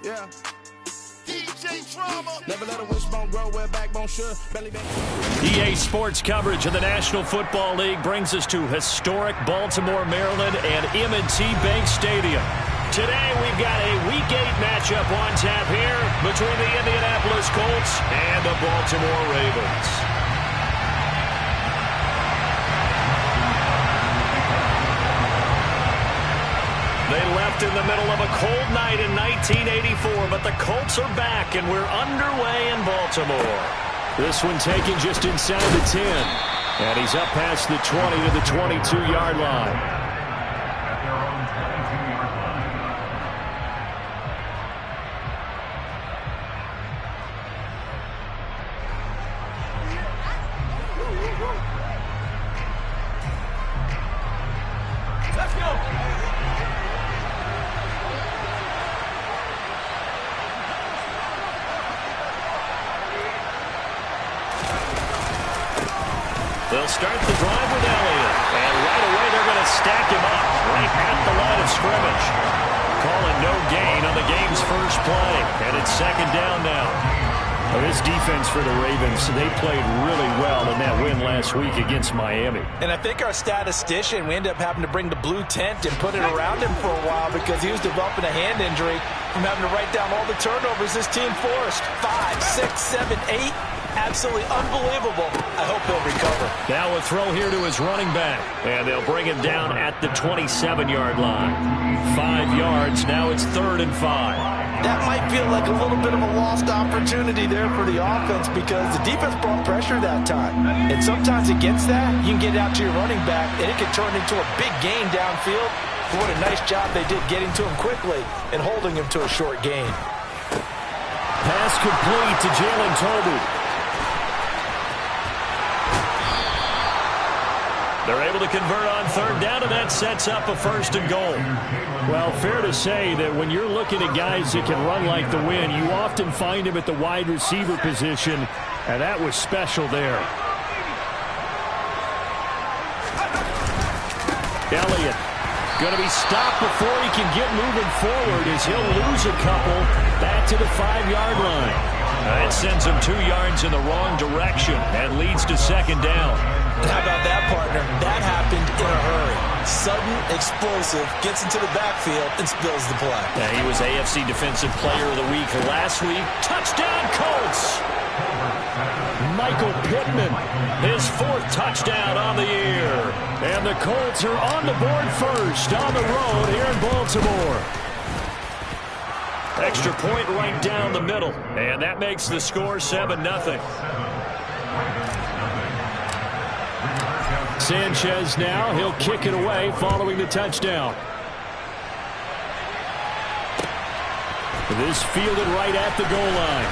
Yeah. DJ Drama. Never let a wishbone grow where a backbone should. Belly bang. EA Sports coverage of the National Football League brings us to historic Baltimore, Maryland and M&T Bank Stadium. Today we've got a Week 8 matchup on tap here between the Indianapolis Colts and the Baltimore Ravens. They left in the middle of a cold night in 1984, but the Colts are back, and we're underway in Baltimore. This one taken just inside the 10, and he's up past the 20 to the 22-yard line. Let's go. They'll start the drive with Elliott. And right away they're going to stack him up right at the line of scrimmage. Calling no gain on the game's first play. And it's second down now. Well, this defense for the Ravens, they played really well in that win last week against Miami. And I think our statistician, we ended up having to bring the blue tent and put it around him for a while because he was developing a hand injury from having to write down all the turnovers this team forced. 5, 6, 7, 8. Absolutely unbelievable. I hope he'll recover. Now a throw here to his running back. And they'll bring him down at the 27-yard line. 5 yards. Now it's 3rd and 5. That might feel like a little bit of a lost opportunity there for the offense because the defense brought pressure that time. And sometimes against that, you can get out to your running back, and it can turn into a big gain downfield. But what a nice job they did getting to him quickly and holding him to a short gain. Pass complete to Jalen Tolbert. They're able to convert on 3rd down, and that sets up a 1st and goal. Well, fair to say that when you're looking at guys that can run like the wind, you often find him at the wide receiver position, and that was special there. Elliott going to be stopped before he can get moving forward as he'll lose a couple back to the 5-yard line. It sends him 2 yards in the wrong direction and leads to 2nd down. How about that, partner? That happened in a hurry. Sudden, explosive, gets into the backfield, and spills the play. Yeah, he was AFC Defensive Player of the Week last week. Touchdown, Colts! Michael Pittman, his 4th touchdown on the year. And the Colts are on the board first on the road here in Baltimore. Extra point right down the middle. And that makes the score 7-0. Sanchez now, he'll kick it away following the touchdown. This fielded right at the goal line.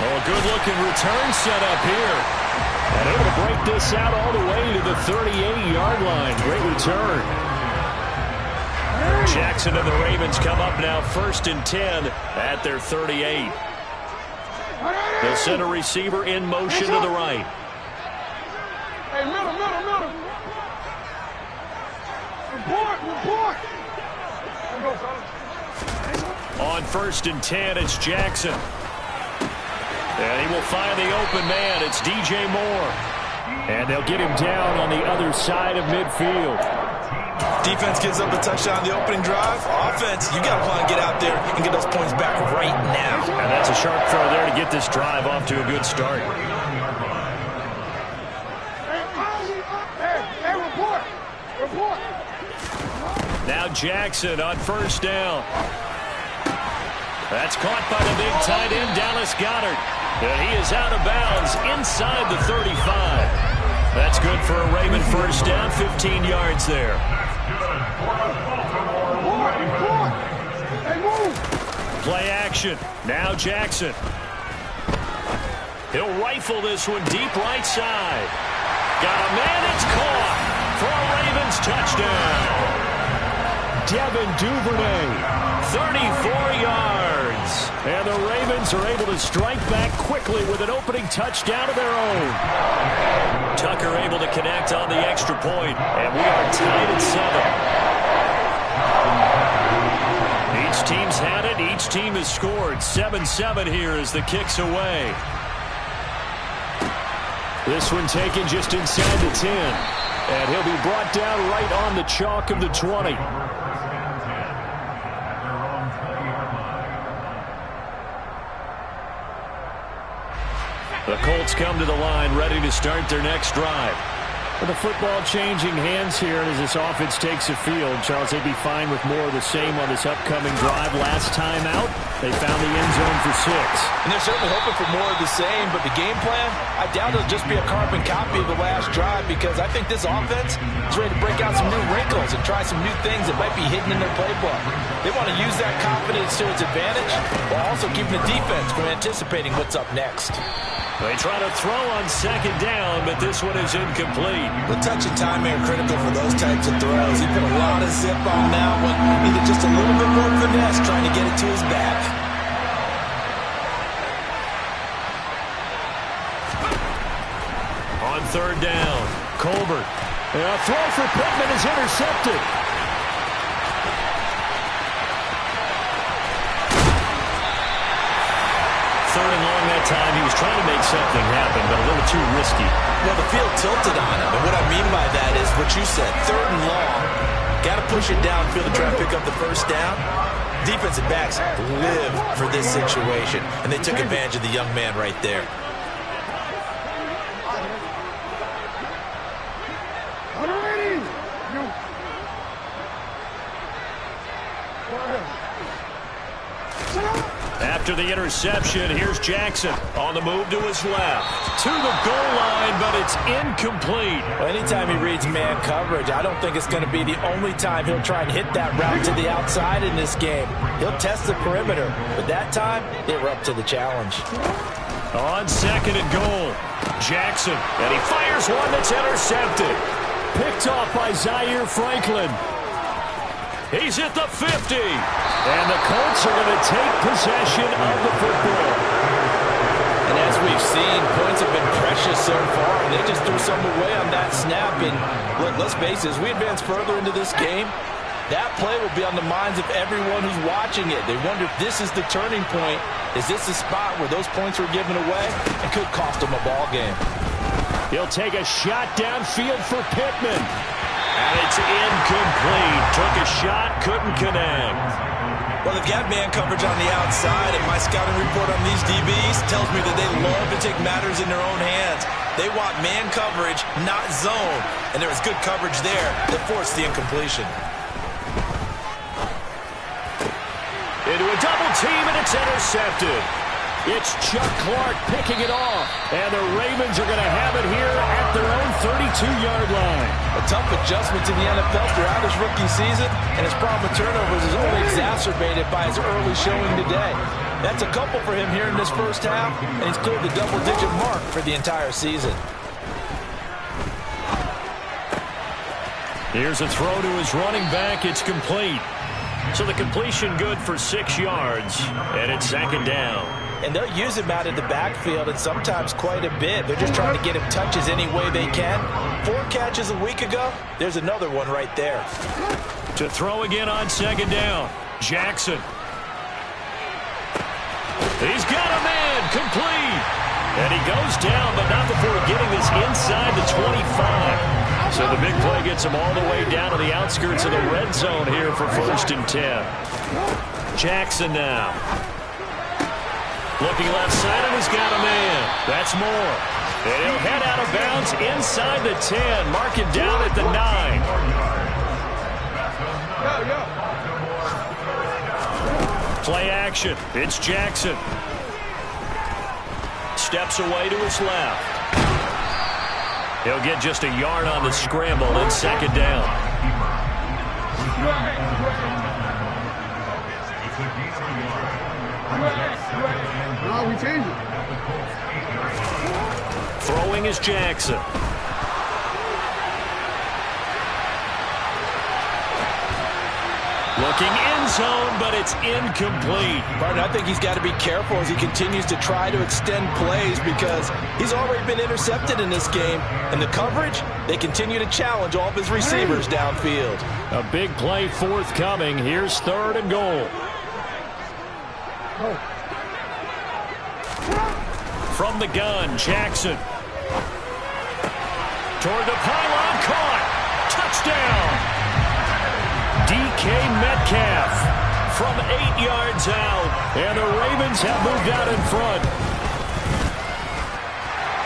Oh, good-looking return set up here. And able to break this out all the way to the 38-yard line. Great return. Jackson and the Ravens come up now 1st and 10 at their 38. They'll send a receiver in motion to the right. Hey, middle. Report. On 1st and 10, it's Jackson. And he will find the open man. It's DJ Moore. And they'll get him down on the other side of midfield. Defense gives up a touchdown on the opening drive. Offense, you got to want to get out there and get those points back right now. And that's a sharp throw there to get this drive off to a good start. Report. Now Jackson on 1st down. That's caught by the big tight end, Dallas Goedert. And he is out of bounds inside the 35. That's good for a Raven 1st down, 15 yards there. Play action. Now Jackson. He'll rifle this one deep right side. Got a man, it's caught for a Ravens touchdown. Devin Duvernay, 34 yards. And the Ravens are able to strike back quickly with an opening touchdown of their own. Tucker able to connect on the extra point, and we are tied at 7. Each team's had it. Each team has scored 7-7 here as the kick's away. This one taken just inside the 10. And he'll be brought down right on the chalk of the 20. The Colts come to the line ready to start their next drive. With the football changing hands here as this offense takes the field, Charles, they'd be fine with more of the same on this upcoming drive. Last time out, they found the end zone for 6. And they're certainly hoping for more of the same, but the game plan, I doubt it'll just be a carbon copy of the last drive because I think this offense is ready to break out some new wrinkles and try some new things that might be hidden in their playbook. They want to use that confidence to its advantage while also keeping the defense from anticipating what's up next. They try to throw on second down, but this one is incomplete. The touch and timing are critical for those types of throws. He put a lot of zip on that one. Needed just a little bit more finesse trying to get it to his back. On third down, Colbert. A throw for Pittman is intercepted. Third and long that time. He was trying to make something happen, but a little too risky. Well, the field tilted on him, and what I mean by that is what you said. Third and long, got to push it downfield to try to pick up the first down. Defensive backs live for this situation, and they took advantage of the young man right there. After the interception, here's Jackson on the move to his left. To the goal line, but it's incomplete. Well, anytime he reads man coverage, I don't think it's going to be the only time he'll try and hit that route to the outside in this game. He'll test the perimeter, but that time, they were up to the challenge. On second and goal, Jackson, and he fires one that's intercepted. Picked off by Zaire Franklin. He's at the 50, and the Colts are going to take possession of the football. And as we've seen, points have been precious so far, and they just threw some away on that snap. And look, let's face it, as we advance further into this game, that play will be on the minds of everyone who's watching it. They wonder if this is the turning point. Is this the spot where those points were given away and could cost them a ball game? He'll take a shot downfield for Pittman. And it's incomplete. Took a shot, couldn't connect. Well, they've got man coverage on the outside, and my scouting report on these DBs tells me that they love to take matters in their own hands. They want man coverage, not zone. And there was good coverage there that forced the incompletion. Into a double team, and it's intercepted. It's Chuck Clark picking it off, and the Ravens are going to have it here at their own 32-yard line. A tough adjustment to the NFL throughout his rookie season, and his problem with turnovers is only exacerbated by his early showing today. That's a couple for him here in this first half, and he's cleared the double-digit mark for the entire season. Here's a throw to his running back. It's complete. So the completion good for 6 yards, and it's second down. And they'll use him out of the backfield, and sometimes quite a bit. They're just trying to get him touches any way they can. 4 catches a week ago. There's another one right there. To throw again on second down, Jackson. He's got a man, complete. And he goes down, but not before getting this inside the 25. So the big play gets him all the way down to the outskirts of the red zone here for 1st and 10. Jackson now. Looking left side, and he's got a man. That's more. And he'll head out of bounds inside the 10. Mark it down at the 9. Play action. It's Jackson. Steps away to his left. He'll get just a yard on the scramble and second down. No, we changed it. Throwing is Jackson. Looking end zone, but it's incomplete. Partner, I think he's got to be careful as he continues to try to extend plays because he's already been intercepted in this game. And the coverage, they continue to challenge all of his receivers downfield. A big play forthcoming. Here's 3rd and goal. From the gun, Jackson. Toward the pylon, caught. Touchdown. DK Metcalf from 8 yards out. And the Ravens have moved out in front.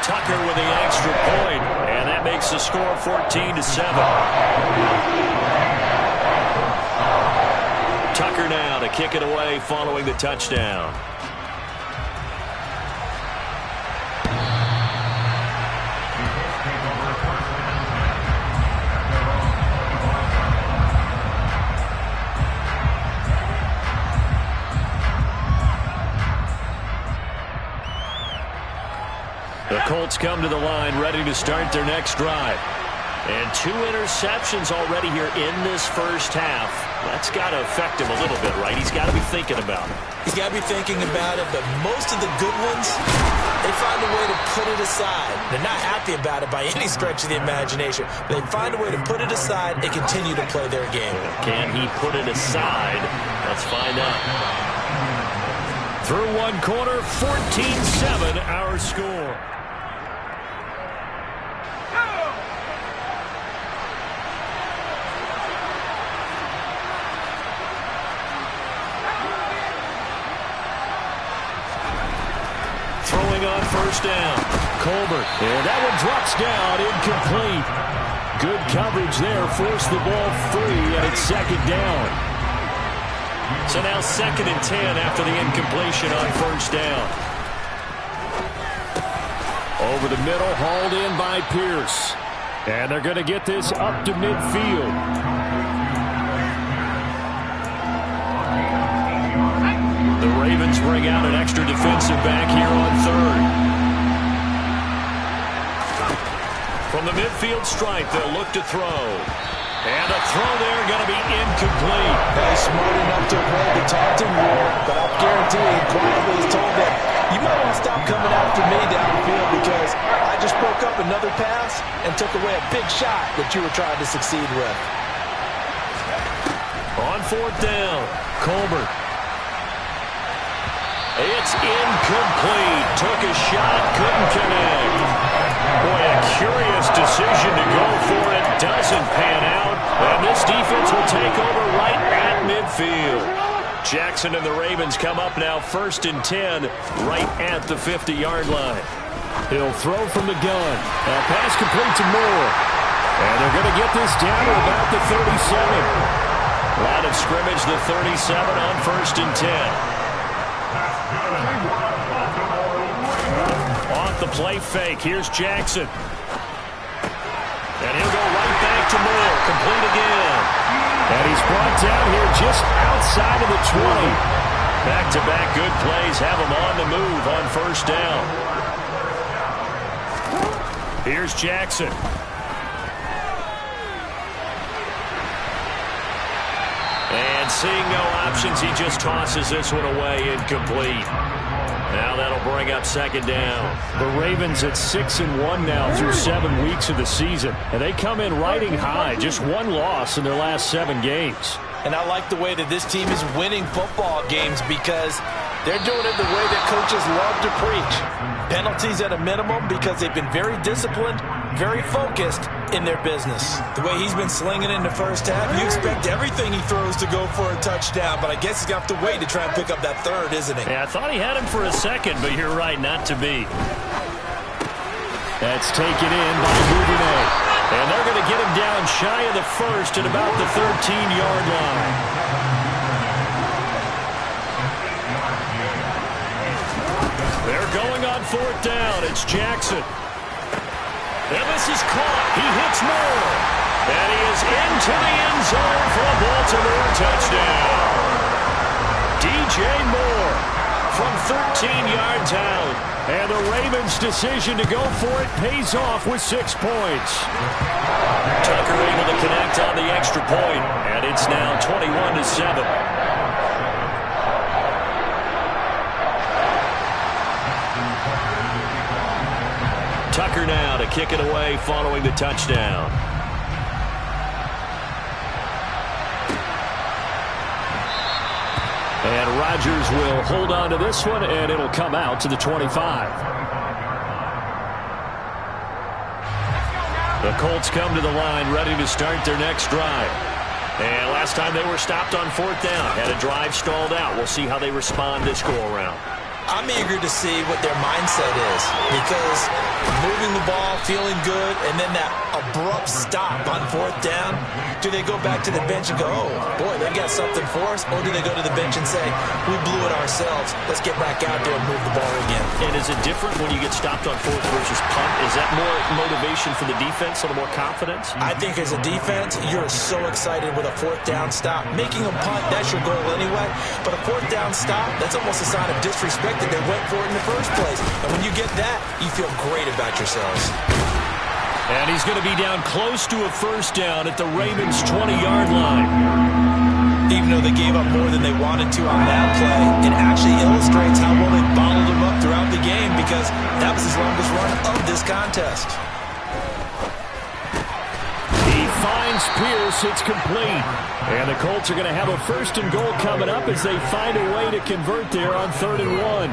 Tucker with the extra point. And that makes the score 14-7. Tucker now to kick it away following the touchdown. The Colts come to the line ready to start their next drive. And 2 interceptions already here in this first half. That's got to affect him a little bit, right? He's got to be thinking about it. He's got to be thinking about it, but most of the good ones, they find a way to put it aside. They're not happy about it by any stretch of the imagination. They find a way to put it aside and continue to play their game. Can he put it aside? Let's find out. Through one quarter, 14-7 our score. Throwing on first down. Colbert. And that one drops down, incomplete. Good coverage there. Forced the ball free, and it's second down. So now 2nd and 10 after the incompletion on first down. Over the middle, hauled in by Pierce. And they're going to get this up to midfield. The Ravens bring out an extra defensive back here on 3rd. From the midfield stripe, they'll look to throw. And a throw there going to be incomplete. He's smart enough to avoid the taunting rule, but I guarantee he quietly has told them, you might want to stop coming after me downfield because I just broke up another pass and took away a big shot that you were trying to succeed with. On 4th down, Colbert. It's incomplete. Took a shot, couldn't connect. Boy, a curious decision to go for it. Doesn't pan out. And this defense will take over right at midfield. Jackson and the Ravens come up now 1st and 10 right at the 50-yard line. He'll throw from the gun. A pass complete to Moore. And they're going to get this down to about the 37. Line of scrimmage, the 37 on 1st and 10. Off the play fake. Here's Jackson. And he'll go right back to Moore. Complete again. And he's brought down here just outside of the 20. Back-to-back good plays have him on the move on first down. Here's Jackson. And seeing no options, he just tosses this one away incomplete. Now that'll bring up 2nd down. The Ravens at 6-1 now through 7 weeks of the season. And they come in riding high. Just 1 loss in their last 7 games. And I like the way that this team is winning football games because they're doing it the way that coaches love to preach. Penalties at a minimum because they've been very disciplined, very focused in their business. The way he's been slinging in the first half, you expect everything he throws to go for a touchdown, but I guess he's going to have to wait to try and pick up that 3rd, isn't he? Yeah, I thought he had him for a second, but you're right, not to be. That's taken in by Duvernay. And they're going to get him down shy of the 1st at about the 13-yard line. They're going on 4th down. It's Jackson. And this is caught. He hits Moore. And he is into the end zone for a Baltimore touchdown. DJ Moore from 13 yards out. And the Ravens' decision to go for it pays off with 6 points. Tucker able to connect on the extra point. And it's now 21-7. Tucker now to kick it away following the touchdown. And Rodgers will hold on to this one, and it'll come out to the 25. The Colts come to the line ready to start their next drive. And last time they were stopped on 4th down. Had a drive stalled out. We'll see how they respond this go-around. I'm eager to see what their mindset is, because moving the ball, feeling good, and then that abrupt stop on 4th down, do they go back to the bench and go, oh, boy, they got something for us, or do they go to the bench and say, we blew it ourselves, let's get back out there and move the ball again? And is it different when you get stopped on 4th versus punt? Is that more motivation for the defense, a little more confidence? I think as a defense, you're so excited with a 4th down stop. Making a punt, that's your goal anyway, but a 4th down stop, that's almost a sign of disrespect that they went for it in the first place. And when you get that, you feel great about yourselves. And he's going to be down close to a 1st down at the Ravens' 20-yard line. Even though they gave up more than they wanted to on that play, it actually illustrates how well they bottled them up throughout the game, because that was his longest run of this contest. He finds Pierce. It's complete. And the Colts are going to have a 1st and goal coming up as they find a way to convert there on 3rd and 1.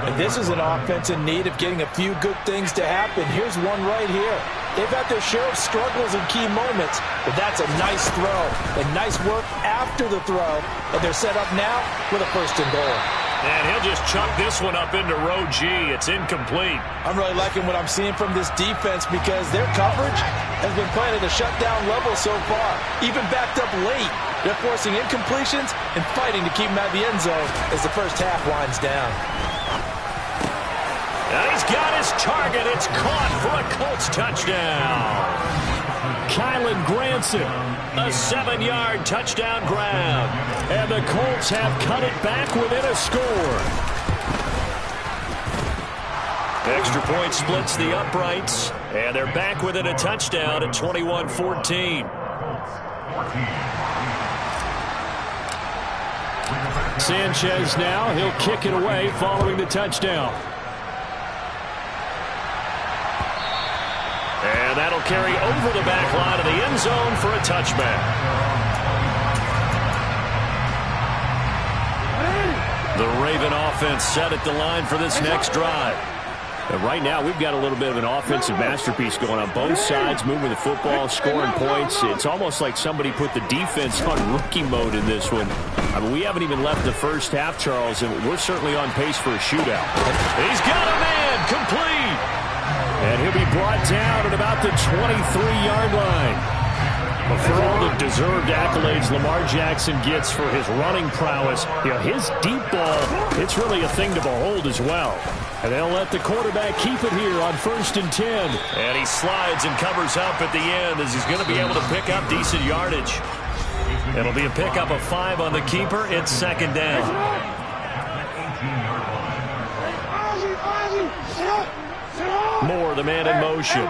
And this is an offense in need of getting a few good things to happen. Here's one right here. They've had their share of struggles in key moments, but that's a nice throw. And nice work after the throw. And they're set up now with a 1st and goal. And he'll just chuck this one up into row G. It's incomplete. I'm really liking what I'm seeing from this defense, because their coverage has been playing at a shutdown level so far. Even backed up late, they're forcing incompletions and fighting to keep them out of the end zone as the first half winds down. Now he's got his target. It's caught for a Colts touchdown. Kylan Granson, a 7-yard touchdown grab. And the Colts have cut it back within a score. Extra point splits the uprights, and they're back within a touchdown at 21-14. Sanchez now, he'll kick it away following the touchdown. And that'll carry over the back line of the end zone for a touchback. The Raven offense set at the line for this next drive. And right now, we've got a little bit of an offensive masterpiece going on both sides, moving the football, scoring points. It's almost like somebody put the defense on rookie mode in this one. I mean, we haven't even left the first half, Charles, and we're certainly on pace for a shootout. He's got a man, complete. And he'll be brought down at about the 23-yard line. But for all the deserved accolades Lamar Jackson gets for his running prowess, you know, his deep ball, it's really a thing to behold as well. And they'll let the quarterback keep it here on 1st and 10. And he slides and covers up at the end as he's going to be able to pick up decent yardage. It'll be a pickup of 5 on the keeper. It's 2nd down. Moore, the man in motion.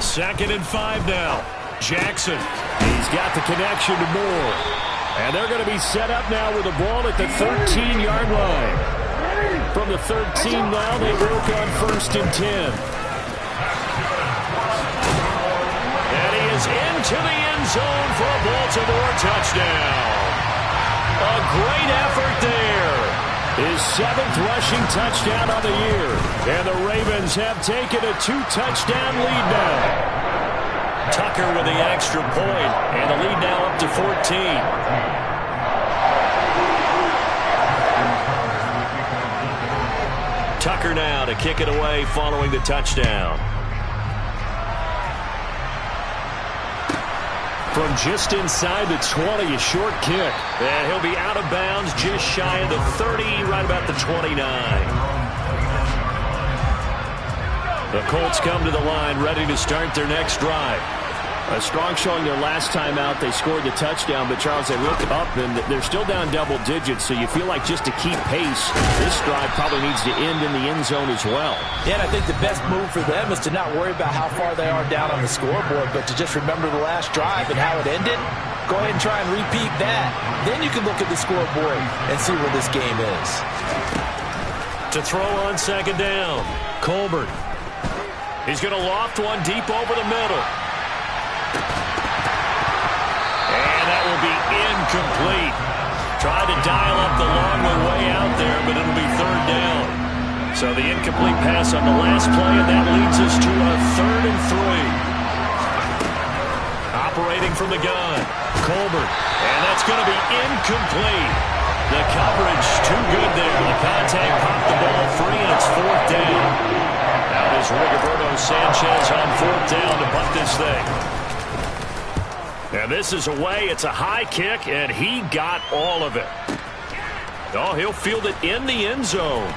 Second and 5 now. Jackson, he's got the connection to Moore. And they're going to be set up now with the ball at the 13-yard line. From the 13 now, they work on 1st and 10. And he is into the end zone for a Baltimore touchdown. A great effort there. His 7th rushing touchdown on the year. And the Ravens have taken a 2-touchdown lead now. Tucker with the extra point, and the lead now up to 14. Tucker now to kick it away following the touchdown. From just inside the 20, a short kick. And he'll be out of bounds just shy of the 30, right about the 29. The Colts come to the line ready to start their next drive. A strong showing their last time out. They scored the touchdown, but Charles, they look up and they're still down double digits, so you feel like just to keep pace, this drive probably needs to end in the end zone as well. Yeah, and I think the best move for them is to not worry about how far they are down on the scoreboard, but to just remember the last drive and how it ended. Go ahead and try and repeat that. Then you can look at the scoreboard and see where this game is. To throw on 2nd down, Colbert. He's going to loft one deep over the middle. And that will be incomplete. Tried to dial up the long way out there, but it'll be third down. So the incomplete pass on the last play, and that leads us to a 3rd and 3. Operating from the gun, Colbert, and that's going to be incomplete. The coverage too good there. The contact popped the ball free, and it's 4th down. Now it is Rigoberto Sanchez on 4th down to punt this thing. And this is away. It's a high kick, and he got all of it. Oh, he'll field it in the end zone.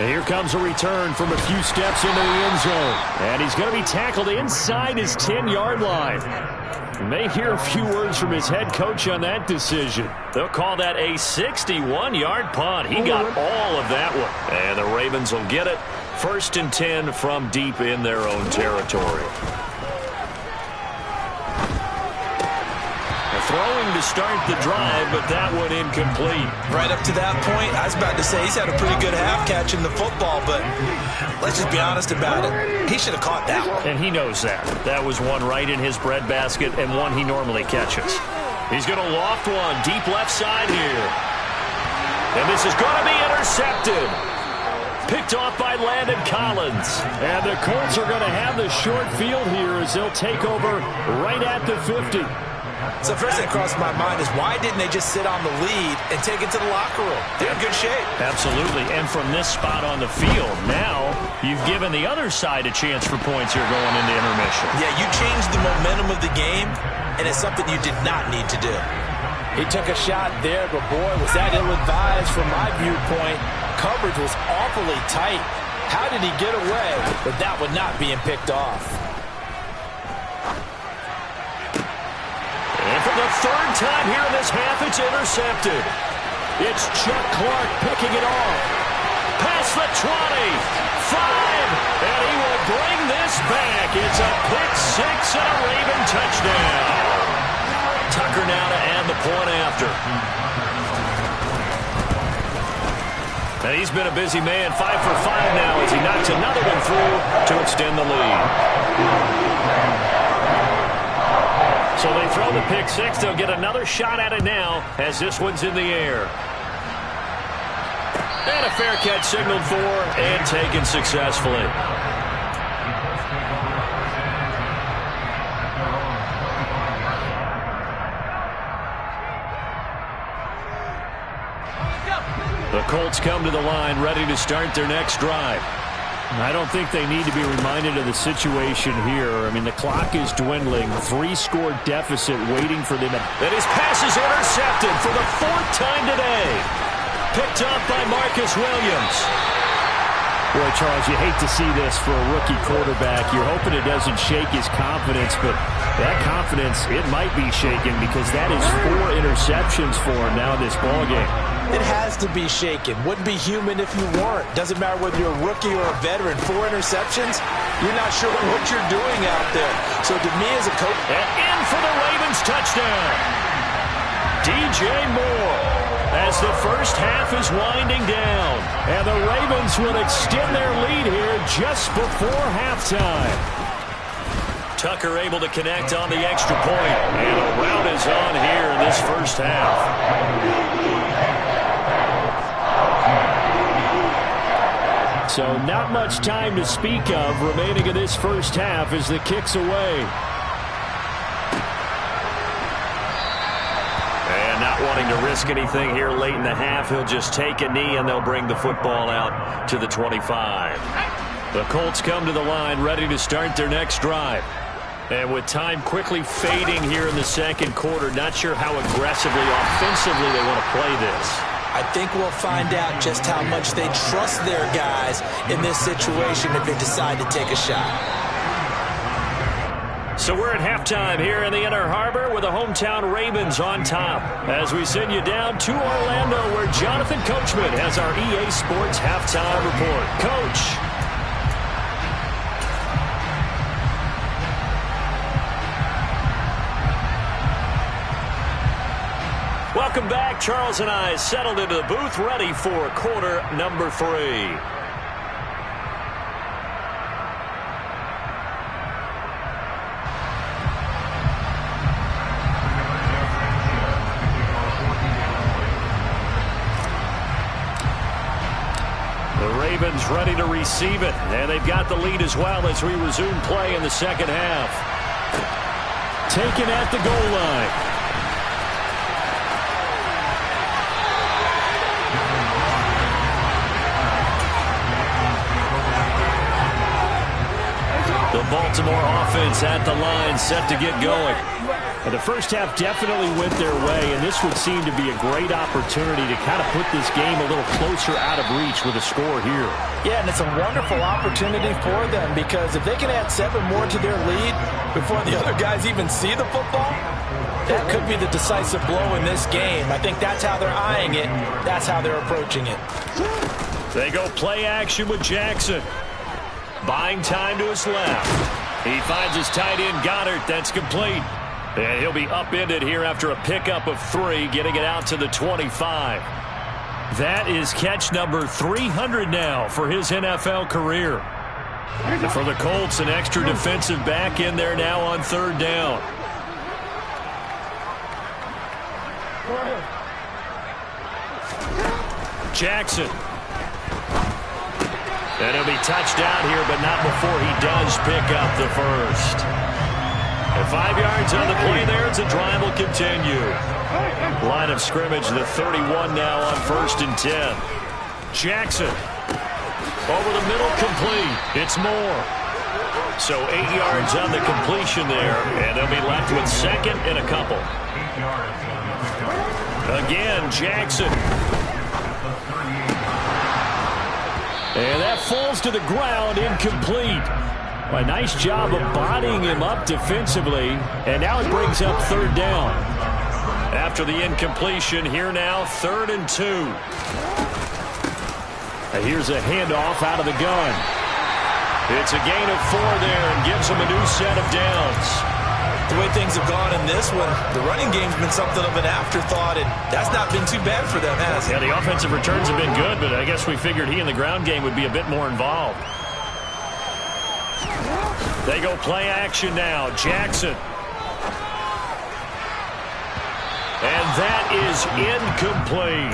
And here comes a return from a few steps into the end zone. And he's going to be tackled inside his 10-yard line. You may hear a few words from his head coach on that decision. They'll call that a 61-yard punt. He got all of that one. And the Ravens will get it. 1st and 10 from deep in their own territory. Throwing to start the drive, but that one incomplete. Right up to that point, I was about to say he's had a pretty good half catching the football, but let's just be honest about it. He should have caught that one. And he knows that. That was one right in his breadbasket and one he normally catches. He's going to loft one deep left side here. And this is going to be intercepted. Picked off by Landon Collins. And the Colts are going to have the short field here as they'll take over right at the 50. So first thing crossed my mind is why didn't they just sit on the lead and take it to the locker room? They're in good shape. Absolutely. And from this spot on the field, now you've given the other side a chance for points here going into intermission. Yeah, you changed the momentum of the game, and it's something you did not need to do. He took a shot there, but boy, was that ill-advised from my viewpoint. Coverage was awfully tight. How did he get away with that one not being picked off? And for the 3rd time here in this half, it's intercepted. It's Chuck Clark picking it off. Past the 20, 5, and he will bring this back. It's a pick 6 and a Raven touchdown. Tucker now to add the point after. And he's been a busy man, 5 for 5 now as he knocks another one through to extend the lead. So they throw the pick 6. They'll get another shot at it now as this one's in the air. And a fair catch signaled for and taken successfully. The Colts come to the line ready to start their next drive. I don't think they need to be reminded of the situation here. I mean, the clock is dwindling. 3-score deficit waiting for them. And his pass is intercepted for the 4th time today. Picked up by Marcus Williams. Boy, Charles, you hate to see this for a rookie quarterback. You're hoping it doesn't shake his confidence, but that confidence, it might be shaken because that is 4 interceptions for him now in this ballgame. It has to be shaken. Wouldn't be human if you weren't. Doesn't matter whether you're a rookie or a veteran. 4 interceptions, you're not sure what you're doing out there. So to me as a coach... And in for the Ravens touchdown. DJ Moore as the first half is winding down. And the Ravens will extend their lead here just before halftime. Tucker able to connect on the extra point. And a rout is on here in this first half. So not much time to speak of remaining in this first half as the kick's away. And not wanting to risk anything here late in the half, he'll just take a knee and they'll bring the football out to the 25. The Colts come to the line ready to start their next drive. And with time quickly fading here in the second quarter, not sure how aggressively, offensively they want to play this. I think we'll find out just how much they trust their guys in this situation if they decide to take a shot. So we're at halftime here in the Inner Harbor with the hometown Ravens on top. As we send you down to Orlando where Jonathan Coachman has our EA Sports halftime report. Coach. Welcome back. Charles and I settled into the booth ready for quarter number 3. Ravens ready to receive it. And they've got the lead as well as we resume play in the second half. Taken at the goal line. The Baltimore offense at the line, set to get going. And the first half definitely went their way, and this would seem to be a great opportunity to kind of put this game a little closer out of reach with a score here. Yeah, and it's a wonderful opportunity for them, because if they can add 7 more to their lead before the other guys even see the football, that could be the decisive blow in this game. I think that's how they're eyeing it. That's how they're approaching it. They go play action with Jackson. Buying time to his left. He finds his tight end, Goddard. That's complete. And he'll be upended here after a pickup of 3, getting it out to the 25. That is catch number 300 now for his NFL career. And for the Colts, an extra defensive back in there now on 3rd down. Jackson. And he'll be touched down here, but not before he does pick up the first. And 5 yards on the play there as the drive will continue. Line of scrimmage, the 31 now on 1st and 10. Jackson. Over the middle, complete. It's Moore. So 8 yards on the completion there, and they'll be left with 2nd and a couple. Again, Jackson. And that falls to the ground, incomplete. A nice job of bodying him up defensively, and now it brings up 3rd down. After the incompletion, here now, 3rd and 2. And here's a handoff out of the gun. It's a gain of 4 there and gives him a new set of downs. The way things have gone in this one, the running game's been something of an afterthought, and that's not been too bad for them, has it? Yeah, the offensive returns have been good, but I guess we figured he in the ground game would be a bit more involved. They go play action now. Jackson. And that is incomplete.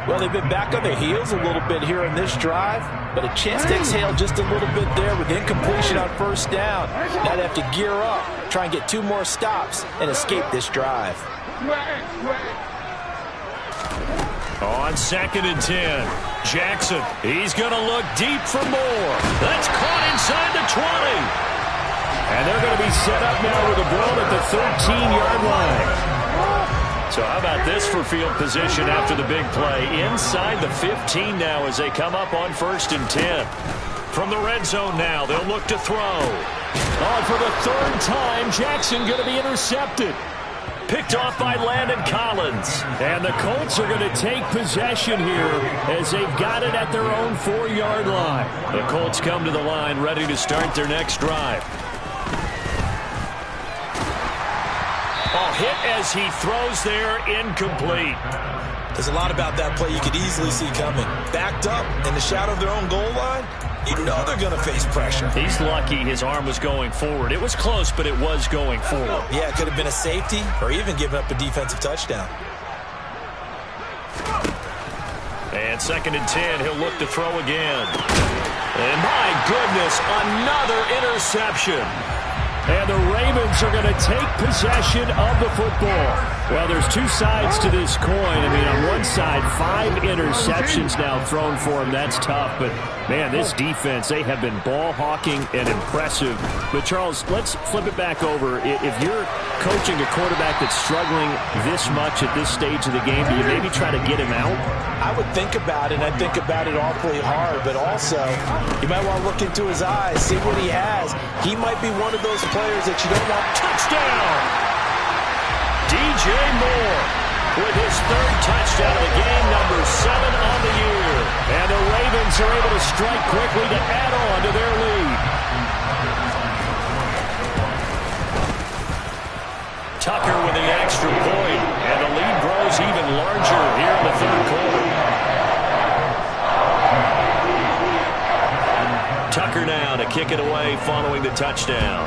Well, they've been back on their heels a little bit here in this drive, but a chance to exhale just a little bit there with incompletion on 1st down. Now they have to gear up, try and get 2 more stops, and escape this drive. On 2nd and 10, Jackson. He's going to look deep for more. That's caught inside the 20. And they're going to be set up now with a ball at the 13-yard line. So how about this for field position after the big play? Inside the 15 now as they come up on 1st and 10. From the red zone now, they'll look to throw. On for the 3rd time, Jackson going to be intercepted. Picked off by Landon Collins. And the Colts are going to take possession here as they've got it at their own 4-yard line. The Colts come to the line ready to start their next drive. Hit as he throws there, incomplete. There's a lot about that play you could easily see coming. Backed up in the shadow of their own goal line, you know they're going to face pressure. He's lucky his arm was going forward. It was close, but it was going forward. Yeah, it could have been a safety or even given up a defensive touchdown. And 2nd and 10, he'll look to throw again. And my goodness, another interception. And the Ravens are going to take possession of the football. Well, there's 2 sides to this coin. I mean, on one side, 5 interceptions now thrown for him. That's tough. But, man, this defense, they have been ball hawking and impressive. But, Charles, let's flip it back over. If you're coaching a quarterback that's struggling this much at this stage of the game, do you maybe try to get him out? I would think about it, and I think about it awfully hard. But also, you might want to look into his eyes, see what he has. He might be one of those players that you don't want. Touchdown! DJ Moore with his 3rd touchdown of the game, number 7 on the year. And the Ravens are able to strike quickly to add on to their lead. Tucker with the extra point, and the lead grows even larger here in the 3rd quarter. Tucker now to kick it away following the touchdown.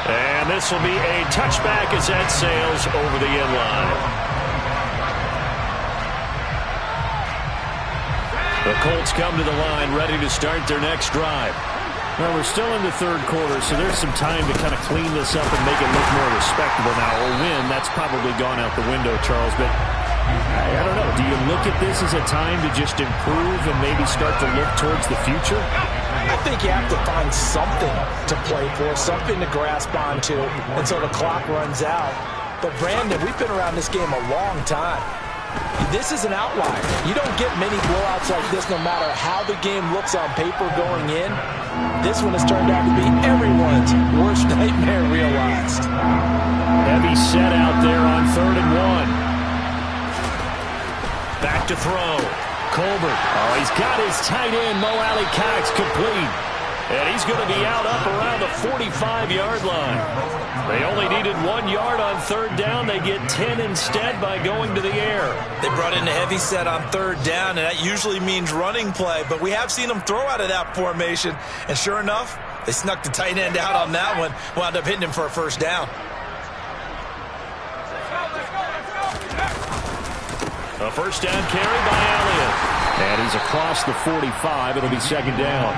And this will be a touchback as that sails over the end line. The Colts come to the line, ready to start their next drive. Well, we're still in the third quarter, so there's some time to kind of clean this up and make it look more respectable. Now, a win, that's probably gone out the window, Charles, but I don't know. Do you look at this as a time to just improve and maybe start to look towards the future? I think you have to find something to play for, something to grasp onto until the clock runs out. But, Brandon, we've been around this game a long time. This is an outlier. You don't get many blowouts like this no matter how the game looks on paper going in. This one has turned out to be everyone's worst nightmare realized. Heavy set out there on 3rd and 1. Back to throw. Colbert. Oh, he's got his tight end, Mo Alley-Cox, complete. And he's going to be out up around the 45-yard line. They only needed 1 yard on 3rd down. They get 10 instead by going to the air. They brought in a heavy set on 3rd down, and that usually means running play. But we have seen them throw out of that formation. And sure enough, they snuck the tight end out on that one. Wound up hitting him for a 1st down. A 1st down carry by Elliott. And he's across the 45. It'll be 2nd down.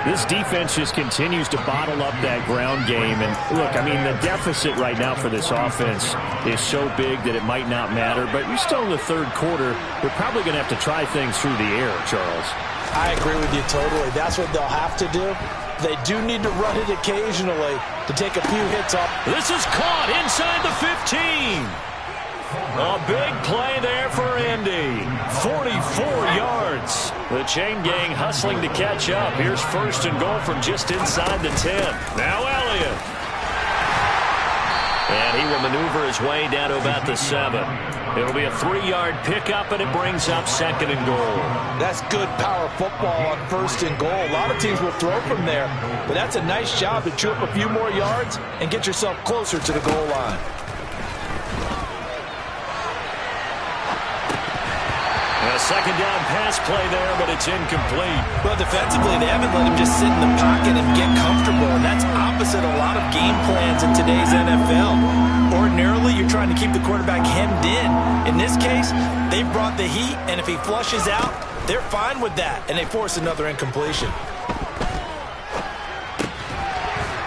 This defense just continues to bottle up that ground game. And look, I mean, the deficit right now for this offense is so big that it might not matter. But you're still in the 3rd quarter. They're probably going to have to try things through the air, Charles. I agree with you totally. That's what they'll have to do. They do need to run it occasionally to take a few hits off. This is caught inside the 15. A big play there for Indy. 44 yards. The chain gang hustling to catch up. Here's 1st and goal from just inside the 10. Now Elliott. And he will maneuver his way down to about the 7. It'll be a 3-yard pickup, and it brings up 2nd and goal. That's good power football on 1st and goal. A lot of teams will throw from there, but that's a nice job to chew up a few more yards and get yourself closer to the goal line. A 2nd down pass play there, but it's incomplete. Well, defensively, they haven't let him just sit in the pocket and get comfortable, and that's opposite a lot of game plans in today's NFL. Ordinarily, you're trying to keep the quarterback hemmed in. In this case, they brought the heat, and if he flushes out, they're fine with that, and they force another incompletion.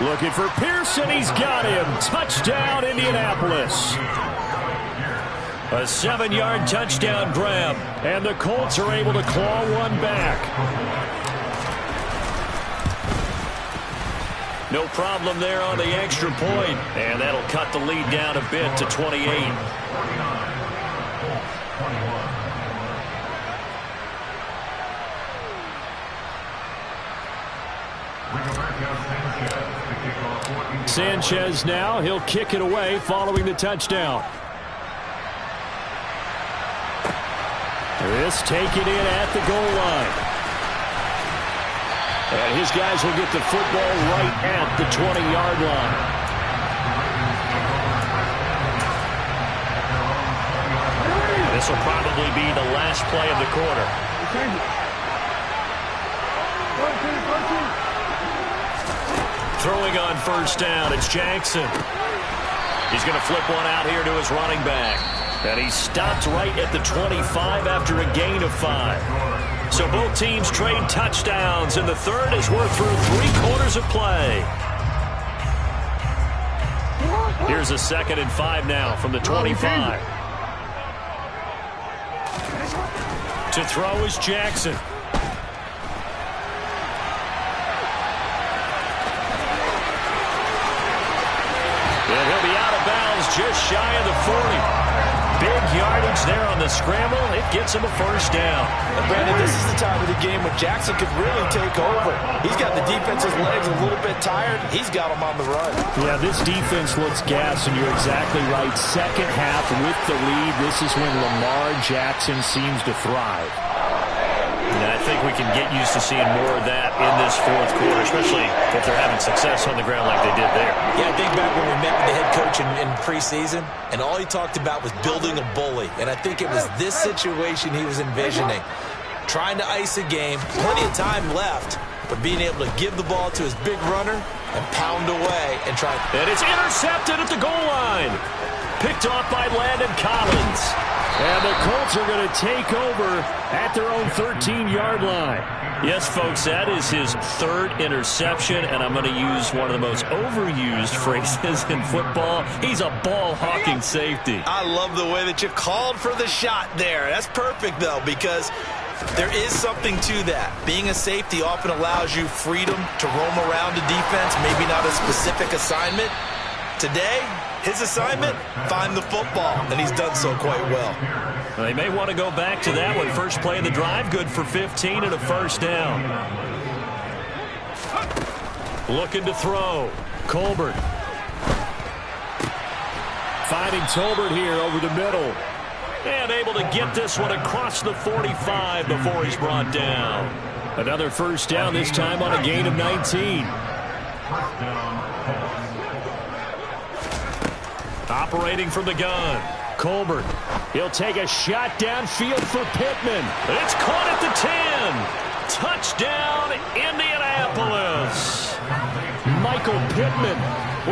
Looking for Pearson. He's got him. Touchdown, Indianapolis. A 7-yard touchdown grab, and the Colts are able to claw one back. No problem there on the extra point, and that'll cut the lead down a bit to 28. Sanchez now, he'll kick it away following the touchdown. This taken in at the goal line. And his guys will get the football right at the 20-yard line. This will probably be the last play of the quarter. Throwing on 1st down, it's Jackson. He's going to flip one out here to his running back. And he stopped right at the 25 after a gain of 5. So both teams trade touchdowns in the 3rd as we're through 3 quarters of play. Here's a 2nd and 5 now from the 25. To throw is Jackson. And he'll be out of bounds just shy of the 40. Big yardage there on the scramble. It gets him a 1st down. And Brandon, this is the time of the game when Jackson could really take over. He's got the defense's legs a little bit tired. He's got them on the run. Yeah, this defense looks gassed, and you're exactly right. 2nd half with the lead. This is when Lamar Jackson seems to thrive. And I think we can get used to seeing more of that in this 4th quarter, especially if they're having success on the ground like they did there. Yeah, I think back when we met with the head coach in preseason, and all he talked about was building a bully. And I think it was this situation he was envisioning. Trying to ice a game, plenty of time left, but being able to give the ball to his big runner and pound away and try. And it's intercepted at the goal line. Picked off by Landon Collins. And the Colts are going to take over at their own 13-yard line. Yes, folks, that is his third interception, and I'm going to use one of the most overused phrases in football. He's a ball-hawking safety. I love the way that you called for the shot there. That's perfect, though, because there is something to that. Being a safety often allows you freedom to roam around a defense, maybe not a specific assignment. Today, his assignment, find the football, and he's done so quite well. They may want to go back to that one. First play of the drive, good for 15 and a first down. Looking to throw. Colbert. Finding Tolbert here over the middle. And able to get this one across the 45 before he's brought down. Another first down, this time on a gain of 19. Operating from the gun. Colbert. He'll take a shot downfield for Pittman. It's caught at the 10. Touchdown, Indianapolis. Michael Pittman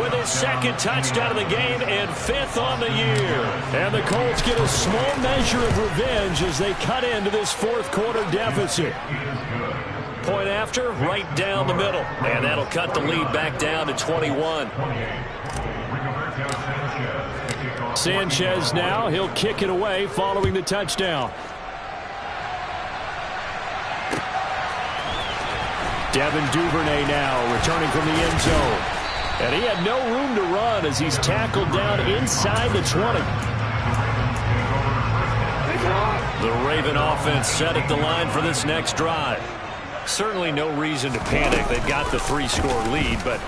with his second touchdown of the game and fifth on the year. And the Colts get a small measure of revenge as they cut into this fourth quarter deficit. Point after, right down the middle. And that'll cut the lead back down to 21. Sanchez now, he'll kick it away following the touchdown. Devin Duvernay now returning from the end zone. And he had no room to run as he's tackled down inside the 20. The Raven offense set at the line for this next drive. Certainly no reason to panic. They've got the 3-score lead, but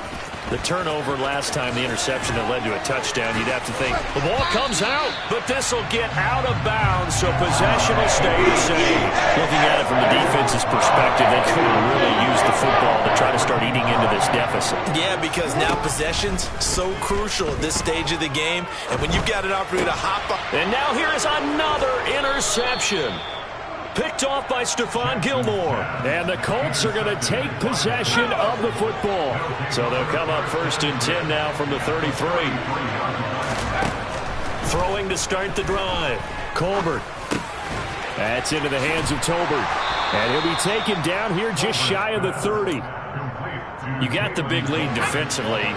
the turnover last time, the interception that led to a touchdown, you'd have to think the ball comes out, but this will get out of bounds, so possession will stay the same. Looking at it from the defense's perspective, they could have really used the football to try to start eating into this deficit. Yeah, because now possession's so crucial at this stage of the game, and when you've got an opportunity to hop up. And now here is another interception. Picked off by Stephon Gilmore. And the Colts are going to take possession of the football. So they'll come up 1st and 10 now from the 33. Throwing to start the drive. Colbert. That's into the hands of Tolbert. And he'll be taken down here just shy of the 30. You got the big lead defensively.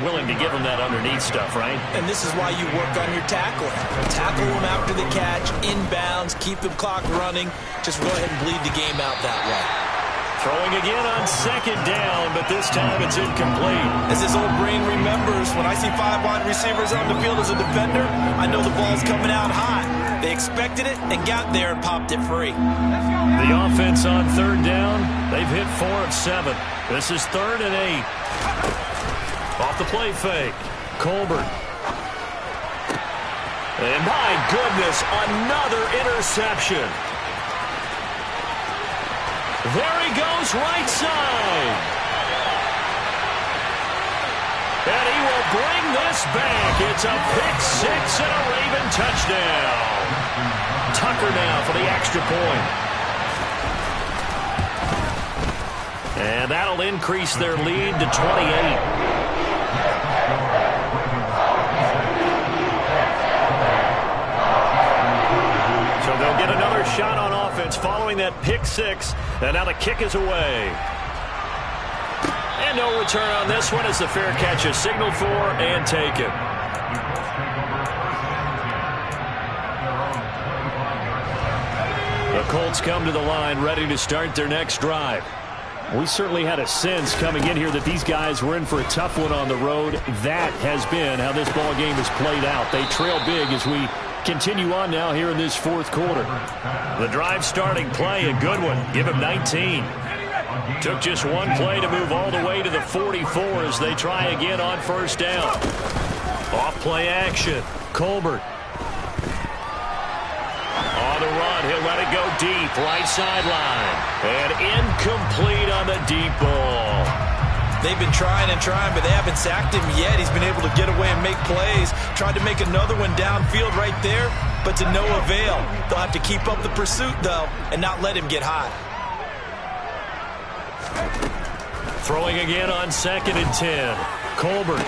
Willing to give them that underneath stuff, right? And this is why you work on your tackling. Tackle them after the catch, inbounds, keep the clock running. Just go ahead and bleed the game out that way. Throwing again on 2nd down, but this time it's incomplete. As his old brain remembers, when I see 5 wide receivers on the field as a defender, I know the ball's coming out hot. They expected it and got there and popped it free. The offense on 3rd down, they've hit 4 of 7. This is 3rd and 8. Off the play fake. Colbert. And my goodness, another interception. There he goes, right side. And he will bring this back. It's a pick-6 and a Raven touchdown. Tucker now for the extra point. And that'll increase their lead to 28. So they'll get another shot on offense following that pick-6. And now the kick is away. And no return on this one as the fair catch is signaled for and taken. The Colts come to the line ready to start their next drive. We certainly had a sense coming in here that these guys were in for a tough one on the road. That has been how this ball game has played out. They trail big as we continue on now here in this fourth quarter. The drive starting play, a good one. Give him 19. Took just one play to move all the way to the 44 as they try again on 1st down. Off play action. Colbert. On the run, he'll let it go deep, right sideline. And incomplete on the deep ball. They've been trying and trying, but they haven't sacked him yet. He's been able to get away and make plays. Tried to make another one downfield right there, but to no avail. They'll have to keep up the pursuit, though, and not let him get hot. Throwing again on 2nd and 10. Colbert.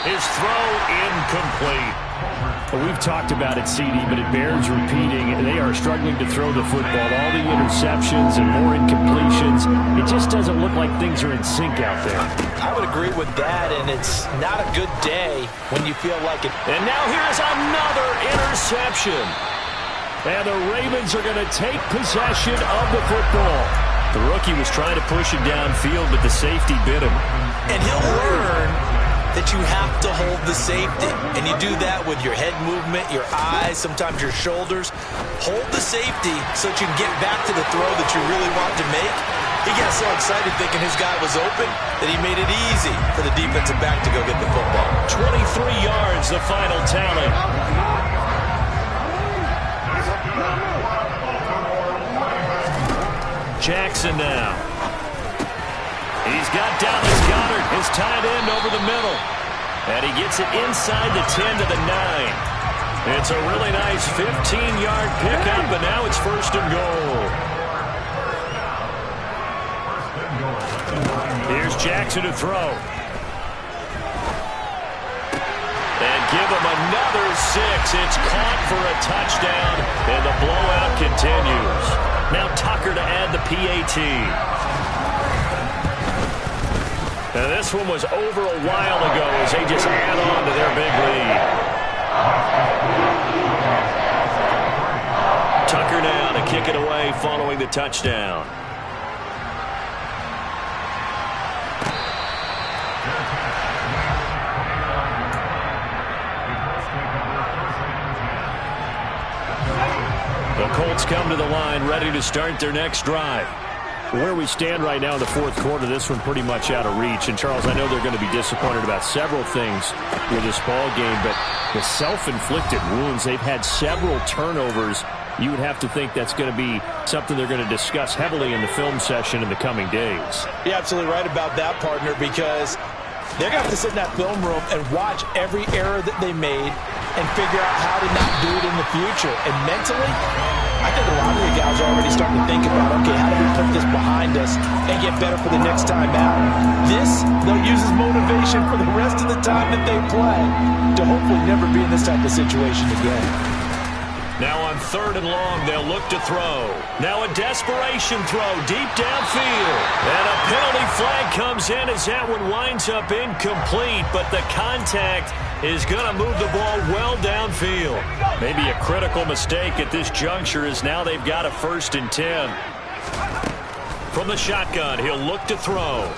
His throw incomplete. We've talked about it, CD, but it bears repeating. They are struggling to throw the football. All the interceptions and more incompletions. It just doesn't look like things are in sync out there. I would agree with that, and it's not a good day when you feel like it. And now here's another interception. And the Ravens are going to take possession of the football. The rookie was trying to push it downfield, but the safety bit him. And he'll learn that you have to hold the safety. And you do that with your head movement, your eyes, sometimes your shoulders. Hold the safety so that you can get back to the throw that you really want to make. He got so excited thinking his guy was open that he made it easy for the defensive back to go get the football. 23 yards, the final tally. Jackson now. He's got Dallas Goedert, his tight end, over the middle. And he gets it inside the 10 to the 9. It's a really nice 15-yard pickup, but now it's first and goal. Here's Jackson to throw. And give him another 6. It's caught for a touchdown, and the blowout continues. Now Tucker to add the PAT. Now this one was over a while ago as they just add on to their big lead. Tucker now to kick it away following the touchdown. The Colts come to the line ready to start their next drive. Where we stand right now in the fourth quarter, this one pretty much out of reach. And, Charles, I know they're going to be disappointed about several things with this ball game, but the self-inflicted wounds, they've had several turnovers. You would have to think that's going to be something they're going to discuss heavily in the film session in the coming days. You're absolutely right about that, partner, because they're going to have to sit in that film room and watch every error that they made and figure out how to not do it in the future. And mentally, I think a lot of the guys are already starting to think about, okay, how do we put this behind us and get better for the next time out? This, they'll use as motivation for the rest of the time that they play to hopefully never be in this type of situation again. Now on 3rd and long, they'll look to throw. Now a desperation throw deep downfield. And a penalty flag comes in as that one winds up incomplete, but the contact is going to move the ball well downfield. Maybe a critical mistake at this juncture as now they've got a 1st and 10. From the shotgun, he'll look to throw.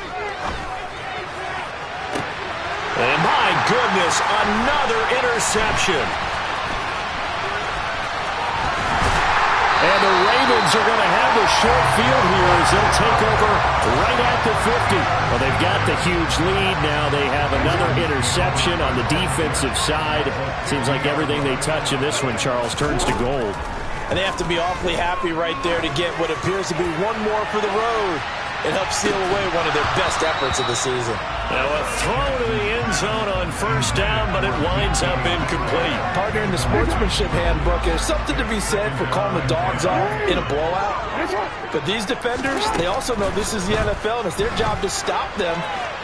And my goodness, another interception. And the Ravens are going to have the short field here as they'll take over right at the 50. Well, they've got the huge lead now. They have another interception on the defensive side. Seems like everything they touch in this one, Charles, turns to gold. And they have to be awfully happy right there to get what appears to be one more for the road. It helps seal away one of their best efforts of the season. Now a throw to the end zone on 1st down, but it winds up incomplete. Partner, in the sportsmanship handbook, there's something to be said for calling the dogs off in a blowout. But these defenders, they also know this is the NFL, and it's their job to stop them,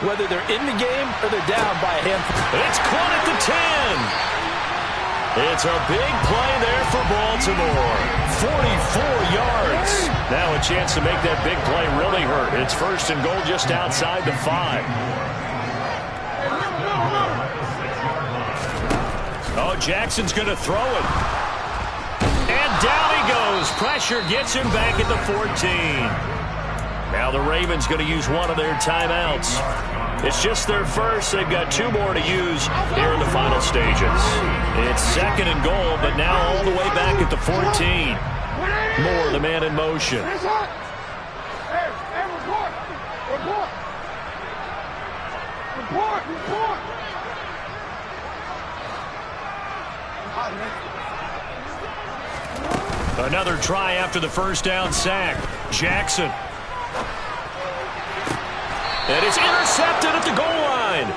whether they're in the game or they're down by a handful. It's caught at the 10. It's a big play there for Baltimore. 44 yards. Now a chance to make that big play really hurt. It's 1st and goal just outside the 5. Oh, Jackson's going to throw it. And down he goes. Pressure gets him back at the 14. Now the Ravens going to use one of their timeouts. It's just their first. They've got 2 more to use here in the final stages. It's 2nd and goal, but now all the way back at the 14. Moore, the man in motion. Another try after the 1st down sack. Jackson. And it's intercepted at the goal line.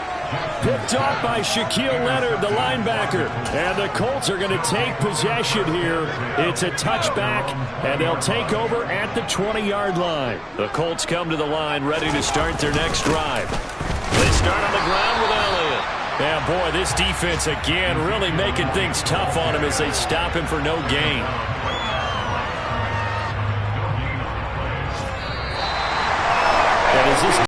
Picked off by Shaquille Leonard, the linebacker. And the Colts are going to take possession here. It's a touchback, and they'll take over at the 20-yard line. The Colts come to the line ready to start their next drive. They start on the ground with Elliott. Yeah, boy, this defense again really making things tough on him as they stop him for no gain.